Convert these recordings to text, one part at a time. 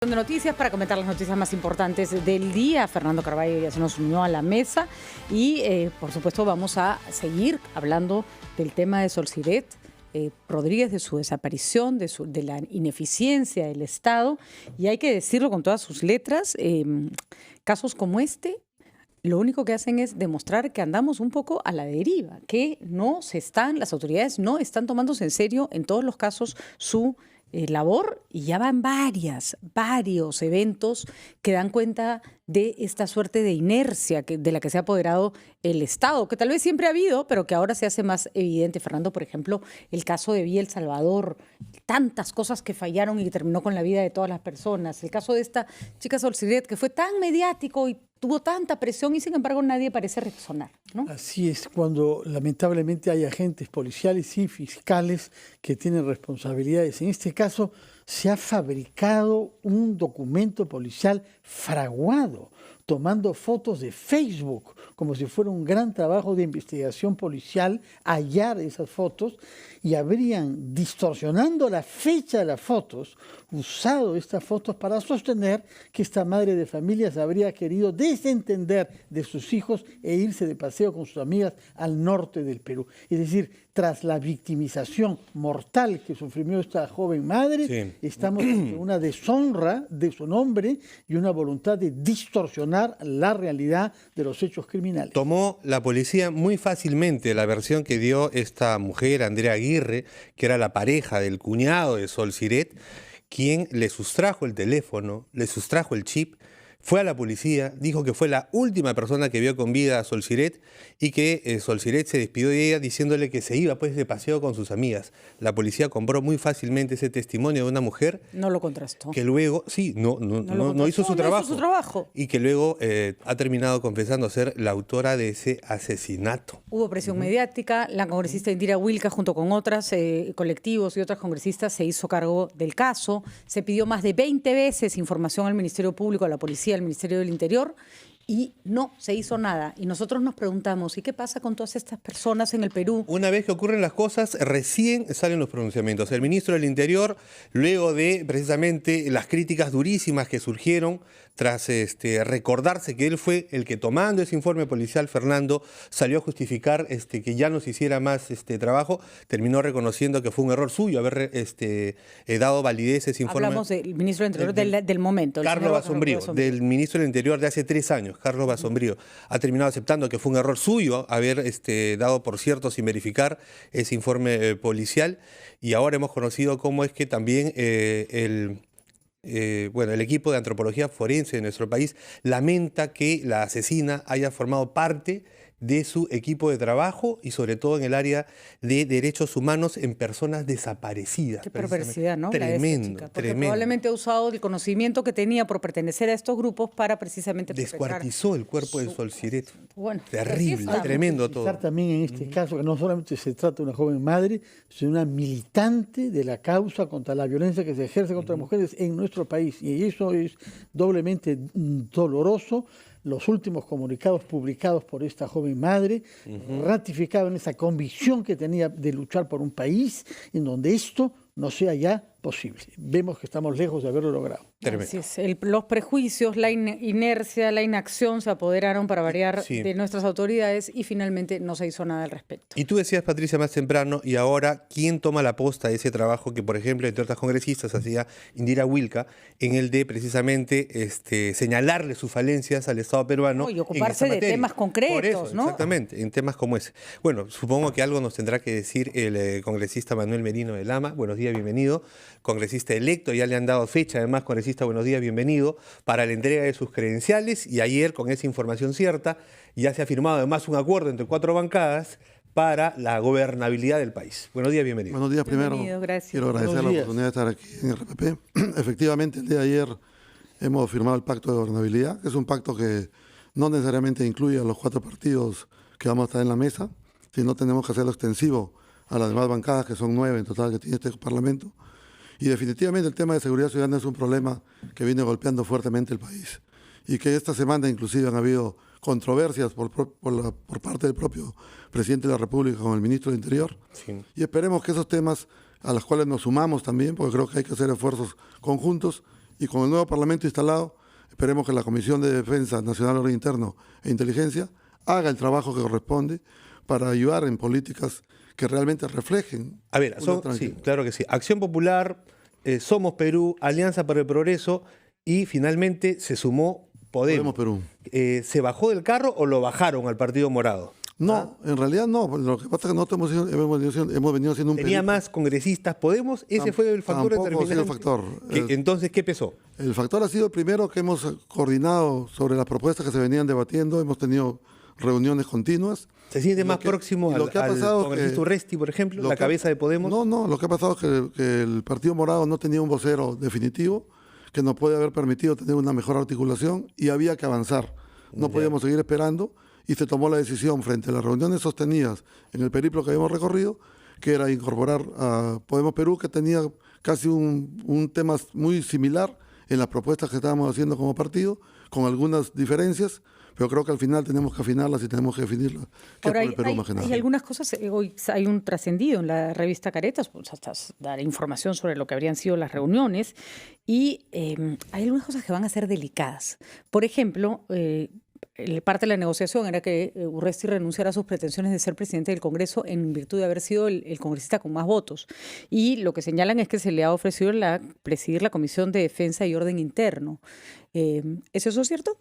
De noticias para comentar las noticias más importantes del día. Fernando Carvalho ya se nos unió a la mesa y por supuesto vamos a seguir hablando del tema de Solciret Rodríguez, de su desaparición, de la ineficiencia del Estado, y hay que decirlo con todas sus letras, casos como este lo único que hacen es demostrar que andamos un poco a la deriva, que las autoridades no están tomándose en serio en todos los casos su labor, y ya van varios eventos que dan cuenta de esta suerte de inercia de la que se ha apoderado el Estado, que tal vez siempre ha habido, pero que ahora se hace más evidente. Fernando, por ejemplo, el caso de Vía El Salvador, tantas cosas que fallaron y que terminó con la vida de todas las personas. El caso de esta chica Solciret, que fue tan mediático y tuvo tanta presión y sin embargo nadie parece reaccionar, ¿no? Así es, cuando lamentablemente hay agentes policiales y fiscales que tienen responsabilidades. En este caso se ha fabricado un documento policial fraguado, tomando fotos de Facebook, como si fuera un gran trabajo de investigación policial, hallar esas fotos, y habrían, distorsionando la fecha de las fotos, usado estas fotos para sostener que esta madre de familia se habría querido desentender de sus hijos e irse de paseo con sus amigas al norte del Perú. Es decir, tras la victimización mortal que sufrió esta joven madre, sí, estamos en una deshonra de su nombre y una voluntad de distorsionar la realidad de los hechos criminales. Tomó la policía muy fácilmente la versión que dio esta mujer, Andrea Aguirre, que era la pareja del cuñado de Solciret, quien le sustrajo el teléfono, le sustrajo el chip, fue a la policía, dijo que fue la última persona que vio con vida a Solciret y que Solciret se despidió de ella diciéndole que se iba pues de paseo con sus amigas. La policía compró muy fácilmente ese testimonio de una mujer. No lo contrastó. Que luego, sí, no hizo su trabajo. Y que luego ha terminado confesando ser la autora de ese asesinato. Hubo presión mediática, la congresista Indira Wilca junto con otros colectivos y otras congresistas se hizo cargo del caso, se pidió más de 20 veces información al Ministerio Público, a la policía, al Ministerio del Interior, y no se hizo nada. Y nosotros nos preguntamos, ¿y qué pasa con todas estas personas en el Perú? Una vez que ocurren las cosas, recién salen los pronunciamientos. El ministro del Interior, luego de precisamente las críticas durísimas que surgieron tras recordarse que él fue el que, tomando ese informe policial, Fernando, salió a justificar que ya no se hiciera más trabajo, terminó reconociendo que fue un error suyo haber dado validez a ese informe. Hablamos del ministro del Interior del momento. Carlos Basombrío, del ministro del Interior de hace 3 años, Carlos Basombrío, ha terminado aceptando que fue un error suyo haber dado por cierto sin verificar ese informe policial, y ahora hemos conocido cómo es que también el equipo de antropología forense de nuestro país lamenta que la asesina haya formado parte de su equipo de trabajo y sobre todo en el área de derechos humanos en personas desaparecidas. Qué perversidad, ¿no? Tremendo, porque probablemente ha usado el conocimiento que tenía por pertenecer a estos grupos para precisamente descuartizó el cuerpo de Solciret. Bueno, terrible, tremendo todo. También en este caso que no solamente se trata de una joven madre, sino una militante de la causa contra la violencia que se ejerce contra mujeres en nuestro país, y eso es doblemente doloroso. Los últimos comunicados publicados por esta joven madre ratificaban esa convicción que tenía de luchar por un país en donde esto no sea ya posible. Vemos que estamos lejos de haberlo logrado. Así es. Los prejuicios, la inercia, la inacción se apoderaron, para variar, de nuestras autoridades, y finalmente no se hizo nada al respecto. Y tú decías, Patricia, más temprano, y ahora, ¿quién toma la posta de ese trabajo que, por ejemplo, entre otras congresistas hacía Indira Wilca, en el de precisamente señalarle sus falencias al Estado peruano? Y ocuparse de temas concretos, por eso, ¿no? Exactamente, en temas como ese. Bueno, supongo que algo nos tendrá que decir el congresista Manuel Merino de Lama. Buenos días, bienvenido. Congresista electo, ya le han dado fecha, además, congresista, buenos días, bienvenido, para la entrega de sus credenciales, y ayer, con esa información cierta, ya se ha firmado además un acuerdo entre 4 bancadas para la gobernabilidad del país. Buenos días, bienvenido. Buenos días, primero. Gracias. Quiero agradecer la oportunidad de estar aquí en RPP. Efectivamente, el día de ayer hemos firmado el pacto de gobernabilidad, que es un pacto que no necesariamente incluye a los 4 partidos que vamos a estar en la mesa, sino tenemos que hacerlo extensivo a las demás bancadas, que son 9 en total que tiene este Parlamento. Y definitivamente el tema de seguridad ciudadana es un problema que viene golpeando fuertemente el país. Y que esta semana inclusive han habido controversias por parte del propio presidente de la República con el ministro del Interior. Sí. Y esperemos que esos temas, a los cuales nos sumamos también, porque creo que hay que hacer esfuerzos conjuntos, y con el nuevo Parlamento instalado, esperemos que la Comisión de Defensa Nacional, Orden Interno e Inteligencia haga el trabajo que corresponde para ayudar en políticas que realmente reflejen. A ver, sí, claro que sí. Acción Popular, Somos Perú, Alianza para el Progreso y finalmente se sumó Podemos. Perú. ¿Se bajó del carro o lo bajaron al Partido Morado? No, en realidad no. Lo que pasa es que nosotros hemos venido haciendo un ¿Tenía más congresistas Podemos? Ese fue el factor determinante. Ha sido el factor. Entonces, ¿qué pesó? El factor ha sido el primero que hemos coordinado sobre las propuestas que se venían debatiendo. Hemos tenido reuniones continuas. ¿Se siente más próximo al congresista Urresti, por ejemplo, la cabeza de Podemos? No. Lo que ha pasado es que el Partido Morado no tenía un vocero definitivo que nos puede haber permitido tener una mejor articulación y había que avanzar. No podíamos seguir esperando. Y se tomó la decisión frente a las reuniones sostenidas en el periplo que habíamos recorrido, que era incorporar a Podemos Perú, que tenía casi un tema muy similar en las propuestas que estábamos haciendo como partido, con algunas diferencias, pero creo que al final tenemos que afinarlas y tenemos que definirlas. Ahora, hay algunas cosas, hoy hay un trascendido en la revista Caretas, pues hasta dar información sobre lo que habrían sido las reuniones, y hay algunas cosas que van a ser delicadas. Por ejemplo, parte de la negociación era que Urresti renunciara a sus pretensiones de ser presidente del Congreso en virtud de haber sido el congresista con más votos. Y lo que señalan es que se le ha ofrecido presidir la Comisión de Defensa y Orden Interno. ¿Es eso cierto?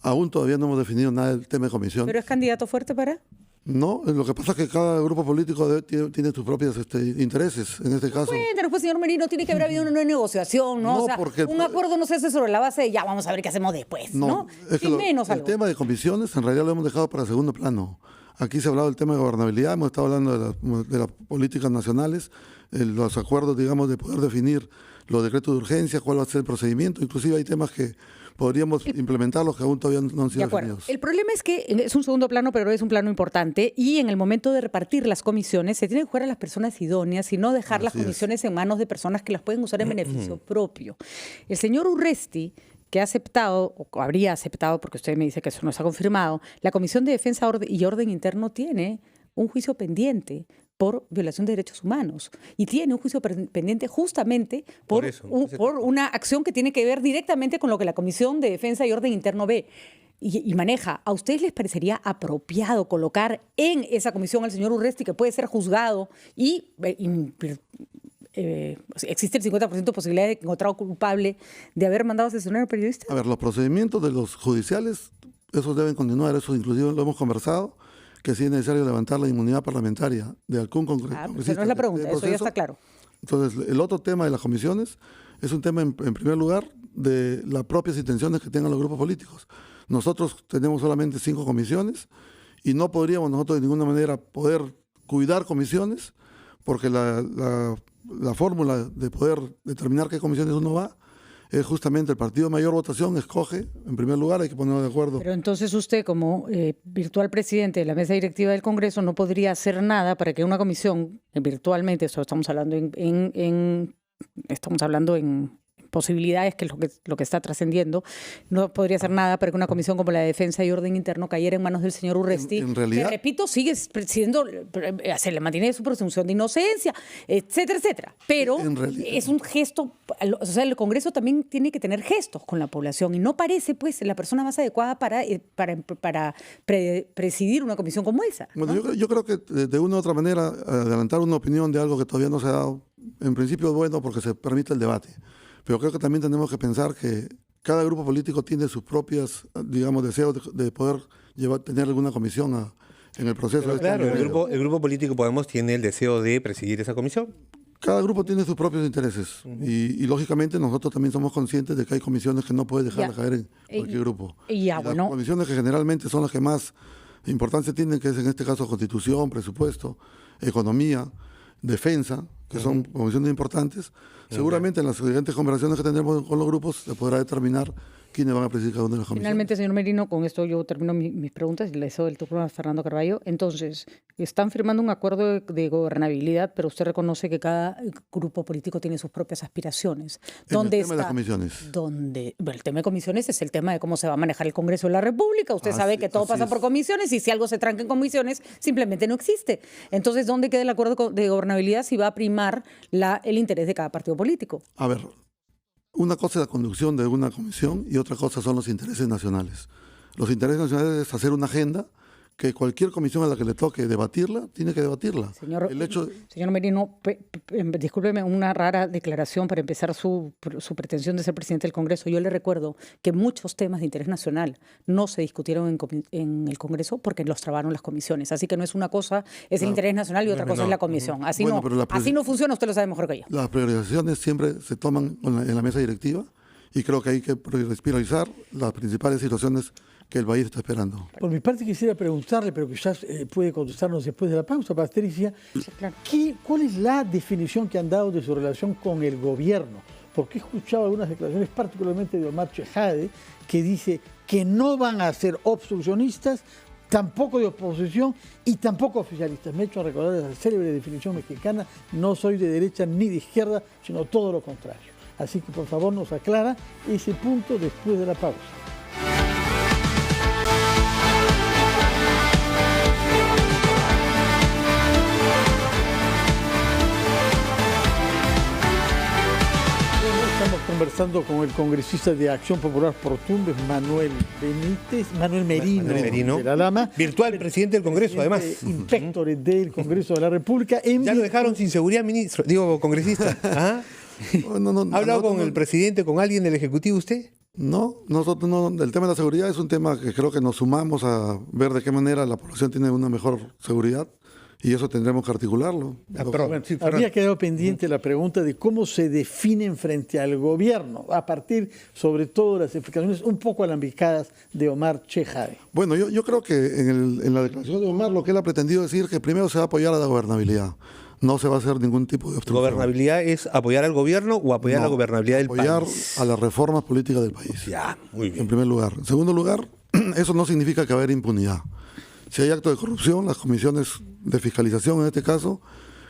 Aún todavía no hemos definido nada del tema de comisión. ¿Pero es candidato fuerte para...? No, lo que pasa es que cada grupo político tiene sus propios intereses. En este caso. Cuéntanos, pues, señor Merino, tiene que haber habido una negociación, ¿no? No, o sea, porque un acuerdo no se hace sobre la base de ya vamos a ver qué hacemos después, ¿no? Es que el tema de comisiones en realidad lo hemos dejado para segundo plano. Aquí se ha hablado del tema de gobernabilidad, hemos estado hablando de las políticas nacionales, los acuerdos, digamos, de poder definir los decretos de urgencia, cuál va a ser el procedimiento. Inclusive hay temas que podríamos implementarlos que aún todavía no han sido definidos. El problema es que es un segundo plano, pero es un plano importante, y en el momento de repartir las comisiones se tiene que jugar a las personas idóneas y no dejar las comisiones en manos de personas que las pueden usar en beneficio propio. El señor Urresti, que ha aceptado, o habría aceptado, porque usted me dice que eso no está confirmado, la Comisión de Defensa y Orden Interno tiene un juicio pendiente por violación de derechos humanos y tiene un juicio pendiente justamente por una acción que tiene que ver directamente con lo que la Comisión de Defensa y Orden Interno ve y maneja. ¿A ustedes les parecería apropiado colocar en esa comisión al señor Urresti, que puede ser juzgado y existe el 50% de posibilidad de encontrar culpable de haber mandado a asesinar a un periodista? A ver, los procedimientos de los judiciales, esos deben continuar, eso inclusive lo hemos conversado, que sí es necesario levantar la inmunidad parlamentaria de algún congresista. Pero no es la pregunta, eso ya está claro. Entonces, el otro tema de las comisiones es un tema, en primer lugar, de las propias intenciones que tengan los grupos políticos. Nosotros tenemos solamente 5 comisiones y no podríamos nosotros de ninguna manera poder cuidar comisiones, porque la fórmula de poder determinar qué comisiones uno va es justamente el partido de mayor votación escoge, en primer lugar, hay que ponernos de acuerdo. Pero entonces usted, como virtual presidente de la mesa directiva del Congreso, no podría hacer nada para que una comisión, virtualmente, eso estamos hablando en posibilidades, que es lo que está trascendiendo, no podría hacer nada para que una comisión como la de Defensa y Orden Interno cayera en manos del señor Urresti, en realidad, que, repito, sigue siendo, se le mantiene su presunción de inocencia, etcétera, etcétera. Pero es un gesto, o sea, el Congreso también tiene que tener gestos con la población y no parece, pues, la persona más adecuada para presidir una comisión como esa, ¿no? Bueno, yo creo que de una u otra manera adelantar una opinión de algo que todavía no se ha dado, en principio es bueno porque se permite el debate. Pero creo que también tenemos que pensar que cada grupo político tiene sus propias, digamos, deseos de poder tener alguna comisión en el proceso. Pero claro, el grupo político Podemos tiene el deseo de presidir esa comisión. Cada grupo tiene sus propios intereses y lógicamente nosotros también somos conscientes de que hay comisiones que no puede dejar de caer en cualquier grupo. Las comisiones que generalmente son las que más importancia tienen, que es en este caso Constitución, Presupuesto, Economía, Defensa, que son comisiones importantes. Seguramente en las siguientes conversaciones que tendremos con los grupos se podrá determinar quiénes van a presidir cada una de las comisiones. Finalmente, señor Merino, con esto yo termino mis preguntas y le cedo el turno a Fernando Carballo. Entonces, están firmando un acuerdo de gobernabilidad, pero usted reconoce que cada grupo político tiene sus propias aspiraciones. El tema de las comisiones. El tema de comisiones es el tema de cómo se va a manejar el Congreso de la República. Usted sabe que todo pasa por comisiones y si algo se tranca en comisiones, simplemente no existe. Entonces, ¿dónde queda el acuerdo de gobernabilidad si va a primar el interés de cada partido político? A ver, una cosa es la conducción de una comisión y otra cosa son los intereses nacionales. Los intereses nacionales es hacer una agenda que cualquier comisión a la que le toque debatirla, tiene que debatirla. Señor Merino, discúlpeme una rara declaración para empezar su pretensión de ser presidente del Congreso. Yo le recuerdo que muchos temas de interés nacional no se discutieron en el Congreso porque los trabaron las comisiones. Así que no es una cosa, es el interés nacional y otra cosa es la comisión. Así, bueno, así no funciona, usted lo sabe mejor que yo. Las priorizaciones siempre se toman en la mesa directiva y creo que hay que priorizar las principales situaciones que el país está esperando. Por mi parte quisiera preguntarle, pero quizás puede contestarnos después de la pausa, Patricia, sí, claro. ¿Cuál es la definición que han dado de su relación con el gobierno? Porque he escuchado algunas declaraciones, particularmente de Omar Chejade, que dice que no van a ser obstruccionistas, tampoco de oposición y tampoco oficialistas. Me he hecho recordar esa célebre definición mexicana, no soy de derecha ni de izquierda, sino todo lo contrario. Así que por favor nos aclara ese punto después de la pausa. Estamos conversando con el congresista de Acción Popular por Tumbes, Manuel Merino, de la Lama. Virtual presidente del Congreso, además. Inspector del Congreso de la República. Ya lo dejaron sin seguridad, ministro, congresista. ¿Ah? ¿Ha hablado con el presidente, con alguien del Ejecutivo usted? No, nosotros no. El tema de la seguridad es un tema que creo que nos sumamos a ver de qué manera la población tiene una mejor seguridad. Y eso tendremos que articularlo. Había quedado pendiente la pregunta de cómo se definen frente al gobierno, a partir, sobre todo, de las explicaciones un poco alambicadas de Omar Chejade. Bueno, yo creo que en la declaración de Omar lo que él ha pretendido decir es que primero se va a apoyar a la gobernabilidad. No se va a hacer ningún tipo de obstrucción. ¿Gobernabilidad es apoyar al gobierno o apoyar la gobernabilidad del país? Apoyar a las reformas políticas del país. Ya, muy bien. En primer lugar. En segundo lugar, eso no significa que va a haber impunidad. Si hay acto de corrupción, las comisiones de fiscalización, en este caso,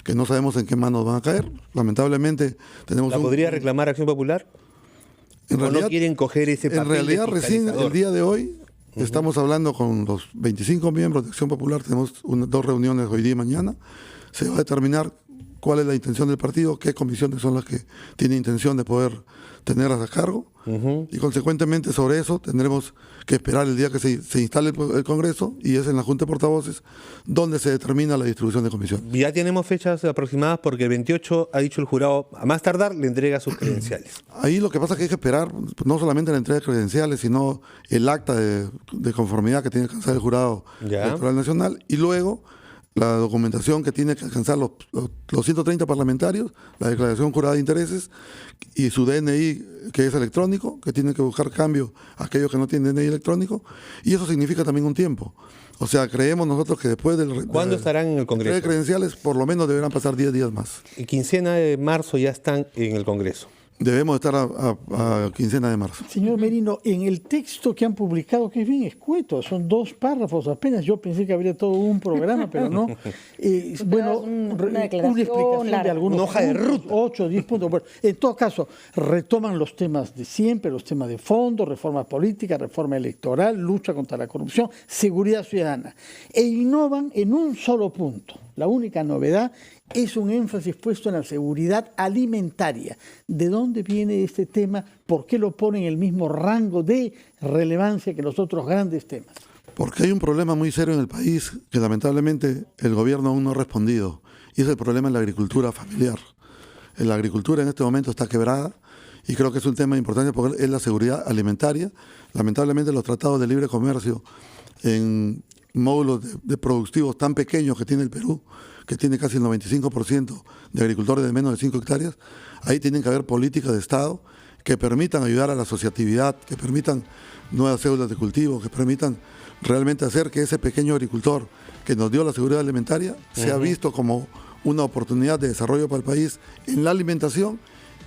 que no sabemos en qué manos van a caer, lamentablemente tenemos... ¿La podría reclamar Acción Popular? ¿O no quieren coger ese papel? En realidad, recién el día de hoy, estamos hablando con los 25 miembros de Acción Popular, tenemos dos reuniones hoy día y mañana, se va a determinar cuál es la intención del partido, qué comisiones son las que tienen intención de poder tenerlas a cargo, y consecuentemente sobre eso tendremos que esperar el día que se instale el Congreso, y es en la Junta de Portavoces donde se determina la distribución de comisiones. Ya tenemos fechas aproximadas porque el 28 ha dicho el jurado, a más tardar le entrega sus credenciales. Ahí lo que pasa es que hay que esperar no solamente la entrega de credenciales, sino el acta de conformidad que tiene que alcanzar el jurado electoral nacional, y luego la documentación que tiene que alcanzar los 130 parlamentarios, la declaración jurada de intereses y su DNI, que es electrónico, que tiene que buscar cambio a aquellos que no tienen DNI electrónico, y eso significa también un tiempo. O sea, creemos nosotros que después del... ¿Cuándo estarán en el Congreso? De credenciales, por lo menos deberán pasar 10 días más. Y quincena de marzo ya están en el Congreso. Debemos estar a quincena de marzo. Señor Merino, en el texto que han publicado, que es bien escueto, son 2 párrafos apenas, yo pensé que habría todo un programa, pero no. Bueno, una explicación larga de algunos una hoja de ruta. 8, 10 puntos. Bueno, en todo caso, retoman los temas de siempre, los temas de fondo, reforma política, reforma electoral, lucha contra la corrupción, seguridad ciudadana. E innovan en un solo punto. La única novedad es un énfasis puesto en la seguridad alimentaria. ¿De dónde viene este tema? ¿Por qué lo pone en el mismo rango de relevancia que los otros grandes temas? Porque hay un problema muy serio en el país que lamentablemente el gobierno aún no ha respondido, y es el problema de la agricultura familiar. La agricultura en este momento está quebrada y creo que es un tema importante porque es la seguridad alimentaria. Lamentablemente los tratados de libre comercio en módulos de productivos tan pequeños que tiene el Perú, que tiene casi el 95% de agricultores de menos de 5 hectáreas, ahí tienen que haber políticas de Estado que permitan ayudar a la asociatividad, que permitan nuevas células de cultivo, que permitan realmente hacer que ese pequeño agricultor que nos dio la seguridad alimentaria sea visto como una oportunidad de desarrollo para el país en la alimentación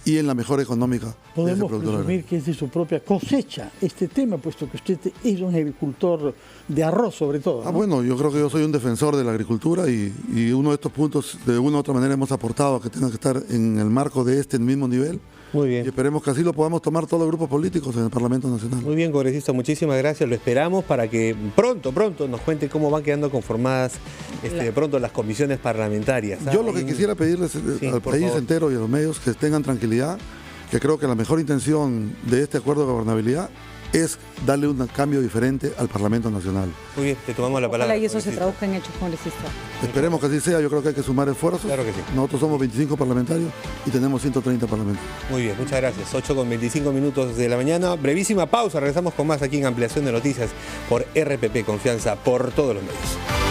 y en la mejora económica. Podemos presumir que es de su propia cosecha este tema, puesto que usted es un agricultor de arroz sobre todo, ¿no? Bueno, yo creo que yo soy un defensor de la agricultura y uno de estos puntos de una u otra manera hemos aportado a que tenga que estar en el marco de este mismo nivel. Muy bien. Y esperemos que así lo podamos tomar todos los grupos políticos en el Parlamento Nacional. Muy bien, congresista, muchísimas gracias. Lo esperamos para que pronto nos cuente cómo van quedando conformadas de pronto las comisiones parlamentarias. Yo lo que quisiera pedirles al país entero y a los medios que tengan tranquilidad, que creo que la mejor intención de este acuerdo de gobernabilidad es darle un cambio diferente al Parlamento Nacional. Muy bien, te tomamos la palabra. Ojalá y eso se congresista. traduzca en hechos, congresista. Esperemos que así sea, yo creo que hay que sumar esfuerzos. Claro que sí. Nosotros somos 25 parlamentarios y tenemos 130 parlamentarios. Muy bien, muchas gracias. 8:25 de la mañana. Brevísima pausa, regresamos con más aquí en Ampliación de Noticias por RPP, confianza por todos los medios.